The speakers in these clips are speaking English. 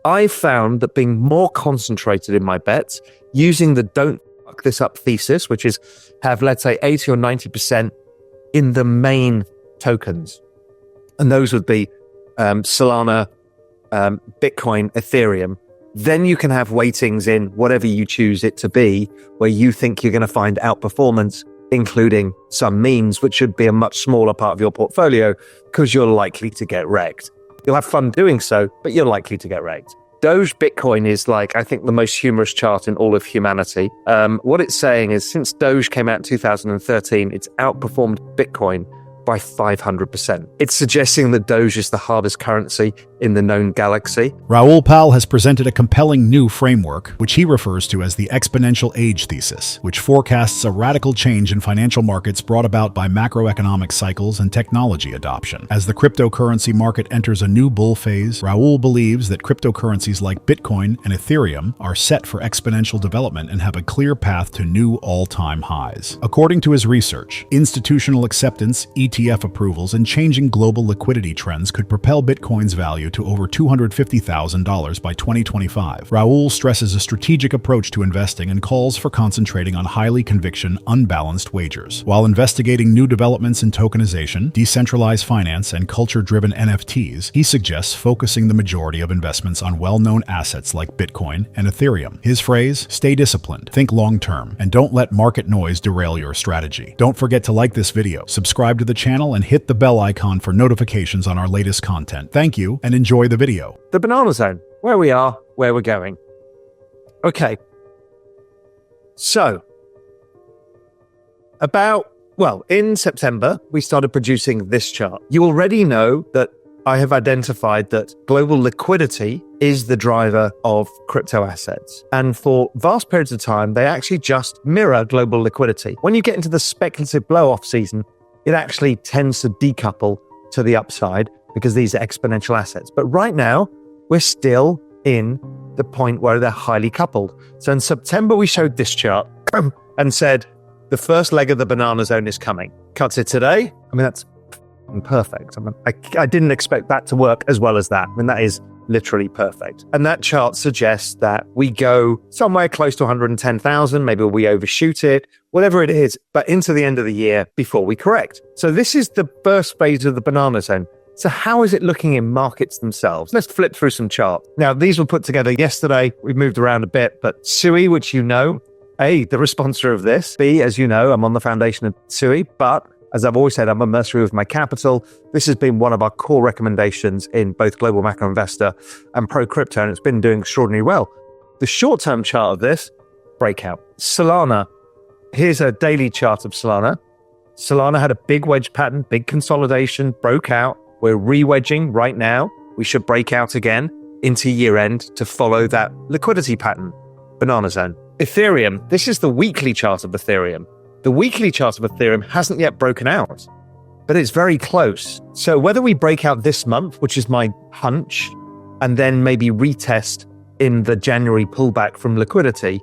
I've found that being more concentrated in my bets, using the don't fuck this up thesis, which is have, let's say, 80 or 90% in the main tokens. And those would be Solana, Bitcoin, Ethereum. Then you can have weightings in whatever you choose it to be, where you think you're going to find outperformance, including some memes, which should be a much smaller part of your portfolio because you're likely to get wrecked. You'll have fun doing so, but you're likely to get wrecked. Doge Bitcoin is like, I think, the most humorous chart in all of humanity. What it's saying is since Doge came out in 2013, it's outperformed Bitcoin by 500%. It's suggesting that Doge is the hardest currency in the known galaxy. Raoul Pal has presented a compelling new framework, which he refers to as the Exponential Age Thesis, which forecasts a radical change in financial markets brought about by macroeconomic cycles and technology adoption. As the cryptocurrency market enters a new bull phase, Raoul believes that cryptocurrencies like Bitcoin and Ethereum are set for exponential development and have a clear path to new all-time highs. According to his research, institutional acceptance, ETF approvals, and changing global liquidity trends could propel Bitcoin's value to over $250,000 by 2025. Raoul stresses a strategic approach to investing and calls for concentrating on highly conviction, unbalanced wagers. While investigating new developments in tokenization, decentralized finance, and culture-driven NFTs, he suggests focusing the majority of investments on well-known assets like Bitcoin and Ethereum. His phrase, stay disciplined, think long-term, and don't let market noise derail your strategy. Don't forget to like this video, subscribe to the channel, and hit the bell icon for notifications on our latest content. Thank you, and enjoy the video. The banana zone, where we are, where we're going. Okay. So, in September, we started producing this chart. You already know that I have identified that global liquidity is the driver of crypto assets. And for vast periods of time, they actually just mirror global liquidity. When you get into the speculative blow-off season, it actually tends to decouple to the upside because these are exponential assets. But right now, we're still in the point where they're highly coupled. So in September, we showed this chart and said, the first leg of the banana zone is coming. Cut it today. I mean, that's perfect. I didn't expect that to work as well as that. I mean, that is literally perfect. And that chart suggests that we go somewhere close to 110,000. Maybe we overshoot it, whatever it is, but into the end of the year before we correct. So this is the first phase of the banana zone. So how is it looking in markets themselves? Let's flip through some charts. Now, these were put together yesterday. We've moved around a bit, but SUI, which you know, A, the sponsor of this. B, as you know, I'm on the foundation of SUI, but as I've always said, I'm a mercenary with my capital. This has been one of our core recommendations in both Global Macro Investor and Pro Crypto, and it's been doing extraordinarily well. The short-term chart of this, breakout. Solana, here's a daily chart of Solana. Solana had a big wedge pattern, big consolidation, broke out. We're re-wedging right now. We should break out again into year-end to follow that liquidity pattern. Banana zone. Ethereum, this is the weekly chart of Ethereum. The weekly chart of Ethereum hasn't yet broken out, but it's very close. So whether we break out this month, which is my hunch, and then maybe retest in the January pullback from liquidity,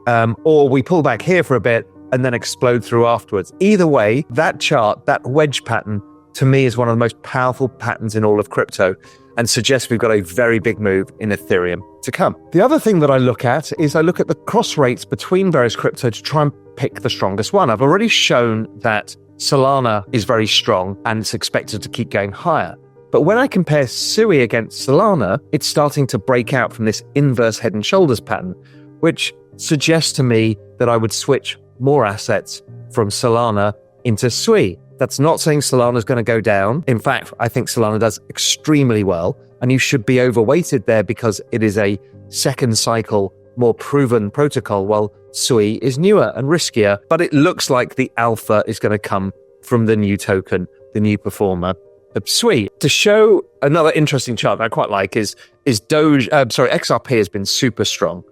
or we pull back here for a bit and then explode through afterwards. Either way, that chart, that wedge pattern, to me is one of the most powerful patterns in all of crypto and suggests we've got a very big move in Ethereum to come. The other thing that I look at is I look at the cross rates between various crypto to try and pick the strongest one. I've already shown that Solana is very strong and it's expected to keep going higher. But when I compare SUI against Solana, it's starting to break out from this inverse head and shoulders pattern, which suggests to me that I would switch more assets from Solana into SUI. That's not saying Solana is going to go down. In fact, I think Solana does extremely well, and you should be overweighted there because it is a second cycle, more proven protocol, while SUI is newer and riskier. But it looks like the alpha is going to come from the new token, the new performer of SUI. To show another interesting chart that I quite like is XRP has been super strong,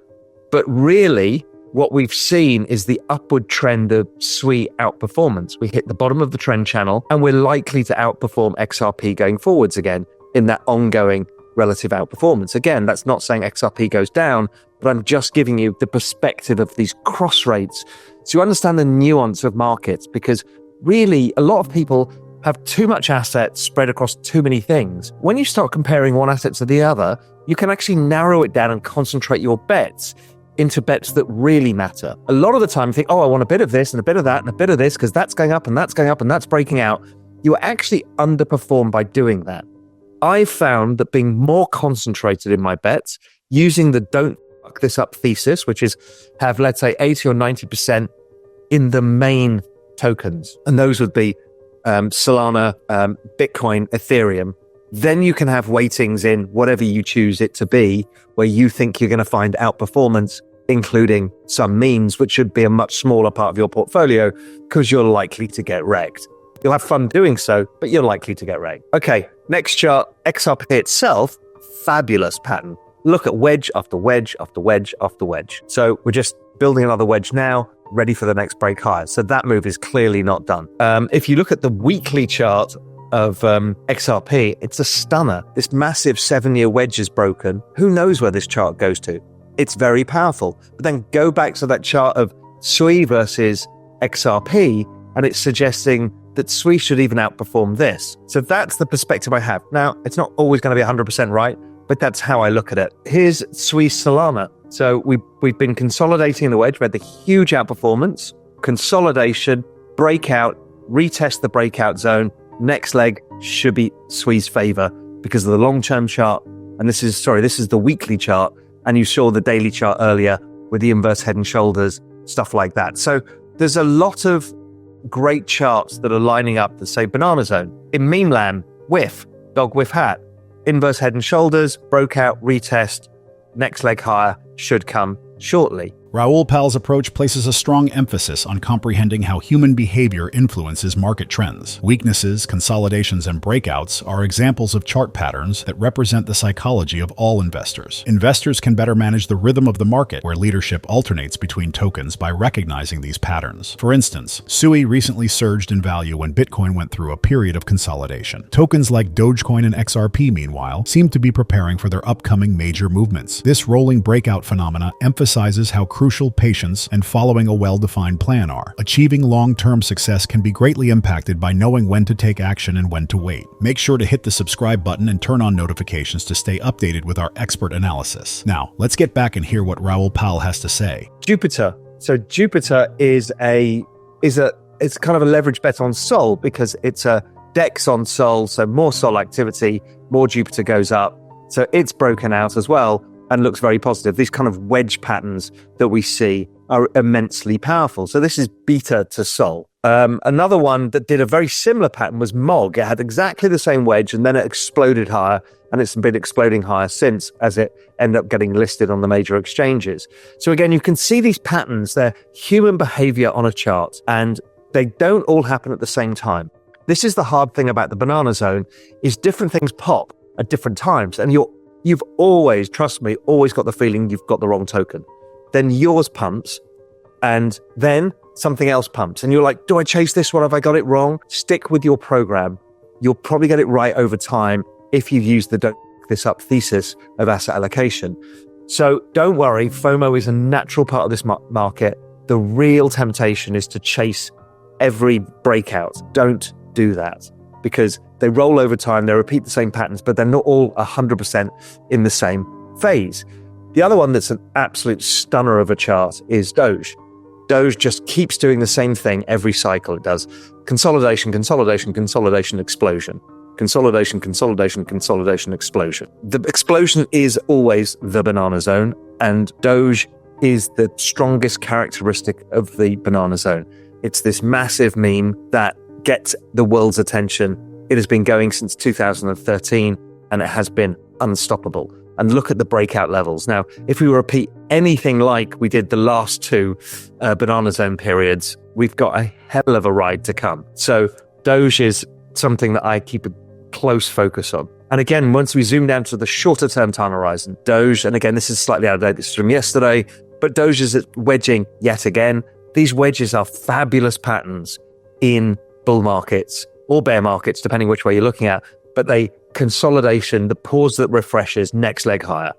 but really, what we've seen is the upward trend of SUI outperformance. We hit the bottom of the trend channel and we're likely to outperform XRP going forwards again in that ongoing relative outperformance. Again, that's not saying XRP goes down, but I'm just giving you the perspective of these cross rates so you understand the nuance of markets, because really a lot of people have too much assets spread across too many things. When you start comparing one asset to the other, you can actually narrow it down and concentrate your bets into bets that really matter. A lot of the time you think, I want a bit of this and a bit of that and a bit of this because that's going up and that's going up and that's breaking out. You actually underperform by doing that. I found that being more concentrated in my bets, using the don't fuck this up thesis, which is have, let's say, 80 or 90% in the main tokens. And those would be Solana, Bitcoin, Ethereum. Then you can have weightings in whatever you choose it to be, where you think you're going to find outperformance, including some memes, which should be a much smaller part of your portfolio because you're likely to get wrecked. You'll have fun doing so, but you're likely to get wrecked. Okay, next chart, XRP itself, fabulous pattern. Look at wedge after wedge after wedge after wedge. So we're just building another wedge now, ready for the next break higher. So that move is clearly not done. If you look at the weekly chart of XRP, it's a stunner. This massive 7-year wedge is broken. Who knows where this chart goes to? It's very powerful. But then go back to that chart of SUI versus XRP, and it's suggesting that SUI should even outperform this. So that's the perspective I have. Now, it's not always going to be 100% right, but that's how I look at it. Here's SUI Solana. So we've been consolidating the wedge. We had the huge outperformance, consolidation, breakout, retest the breakout zone. Next leg should be SUI's favor because of the long-term chart. And this is the weekly chart. And you saw the daily chart earlier with the inverse head and shoulders, stuff like that. So there's a lot of great charts that are lining up that say banana zone. In meme land, whiff, dog whiff hat, inverse head and shoulders, broke out, retest, next leg higher should come shortly. Raoul Pal's approach places a strong emphasis on comprehending how human behavior influences market trends. Weaknesses, consolidations, and breakouts are examples of chart patterns that represent the psychology of all investors. Investors can better manage the rhythm of the market, where leadership alternates between tokens by recognizing these patterns. For instance, SUI recently surged in value when Bitcoin went through a period of consolidation. Tokens like Dogecoin and XRP, meanwhile, seem to be preparing for their upcoming major movements. This rolling breakout phenomena emphasizes how crucial patience and following a well-defined plan are. Achieving long-term success can be greatly impacted by knowing when to take action and when to wait. Make sure to hit the subscribe button and turn on notifications to stay updated with our expert analysis. Now, let's get back and hear what Raoul Pal has to say. Jupiter. So Jupiter is it's kind of a leverage bet on Sol because it's a DEX on Sol. So more Sol activity, more Jupiter goes up. So it's broken out as well and looks very positive. These kind of wedge patterns that we see are immensely powerful. So this is beta to Sol. Another one that did a very similar pattern was MOG. It had exactly the same wedge and then it exploded higher, and it's been exploding higher since as it ended up getting listed on the major exchanges. So again, you can see these patterns. They're human behavior on a chart, and they don't all happen at the same time. This is the hard thing about the banana zone, is different things pop at different times, and you've always, trust me, always got the feeling you've got the wrong token. Then yours pumps, and then something else pumps. And you're like, do I chase this one? Have I got it wrong? Stick with your program. You'll probably get it right over time if you use the don't fuck this up thesis of asset allocation. So don't worry, FOMO is a natural part of this market. The real temptation is to chase every breakout. Don't do that, because they roll over time, they repeat the same patterns, but they're not all 100% in the same phase. The other one that's an absolute stunner of a chart is Doge. Doge just keeps doing the same thing every cycle. It does consolidation, consolidation, consolidation, explosion. Consolidation, consolidation, consolidation, explosion. The explosion is always the banana zone, and Doge is the strongest characteristic of the banana zone. It's this massive meme that gets the world's attention. It has been going since 2013, and it has been unstoppable. And look at the breakout levels. Now, if we repeat anything like we did the last two banana zone periods, we've got a hell of a ride to come. So Doge is something that I keep a close focus on. And again, once we zoom down to the shorter term time horizon, Doge, and again, this is slightly out of date, this is from yesterday, but Doge is wedging yet again. These wedges are fabulous patterns in bull markets or bear markets, depending which way you're looking at, but they consolidation, the pause that refreshes, next leg higher.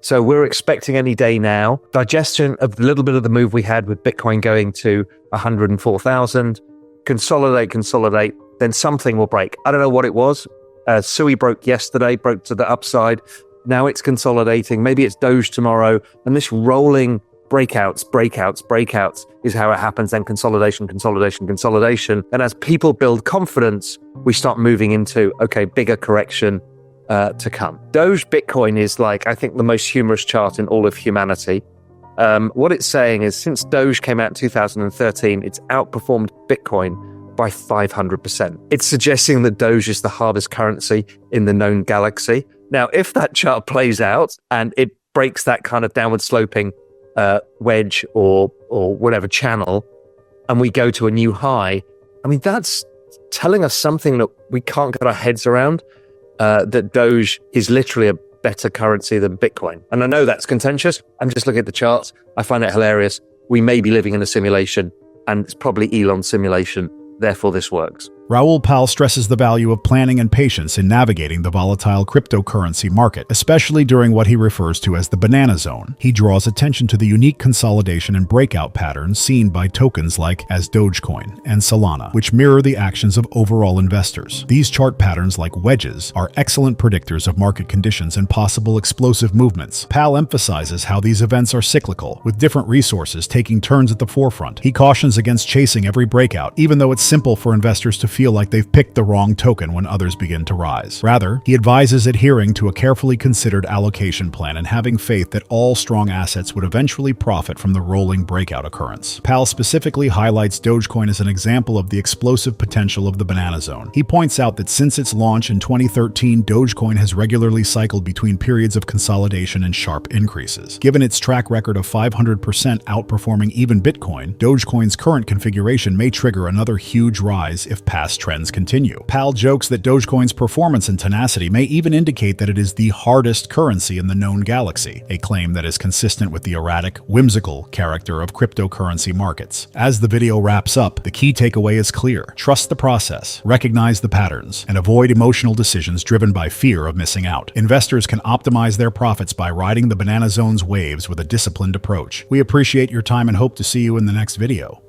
So we're expecting any day now, digestion of the little bit of the move we had with Bitcoin going to 104,000, consolidate, then something will break. I don't know what it was. SUI broke yesterday, broke to the upside. Now it's consolidating. Maybe it's Doge tomorrow. And this rolling breakouts is how it happens. Then consolidation. And as people build confidence, we start moving into, okay, bigger correction to come. Doge Bitcoin is like, I think, the most humorous chart in all of humanity. What it's saying is since Doge came out in 2013, it's outperformed Bitcoin by 500%. It's suggesting that Doge is the hardest currency in the known galaxy. Now, if that chart plays out and it breaks that kind of downward sloping wedge or whatever channel, and we go to a new high, I mean, that's telling us something that we can't get our heads around, that Doge is literally a better currency than Bitcoin. And I know that's contentious. I'm just looking at the charts. I find it hilarious. We may be living in a simulation, and it's probably Elon's simulation. Therefore, this works. Raoul Pal stresses the value of planning and patience in navigating the volatile cryptocurrency market, especially during what he refers to as the banana zone. He draws attention to the unique consolidation and breakout patterns seen by tokens like as Dogecoin and Solana, which mirror the actions of overall investors. These chart patterns, like wedges, are excellent predictors of market conditions and possible explosive movements. Pal emphasizes how these events are cyclical, with different resources taking turns at the forefront. He cautions against chasing every breakout, even though it's simple for investors to feel like they've picked the wrong token when others begin to rise. Rather, he advises adhering to a carefully considered allocation plan and having faith that all strong assets would eventually profit from the rolling breakout occurrence. Pal specifically highlights Dogecoin as an example of the explosive potential of the banana zone. He points out that since its launch in 2013, Dogecoin has regularly cycled between periods of consolidation and sharp increases. Given its track record of 500% outperforming even Bitcoin, Dogecoin's current configuration may trigger another huge rise if past trends continue. Pal jokes that Dogecoin's performance and tenacity may even indicate that it is the hardest currency in the known galaxy, a claim that is consistent with the erratic, whimsical character of cryptocurrency markets. As the video wraps up, the key takeaway is clear. Trust the process, recognize the patterns, and avoid emotional decisions driven by fear of missing out. Investors can optimize their profits by riding the banana zone's waves with a disciplined approach. We appreciate your time and hope to see you in the next video.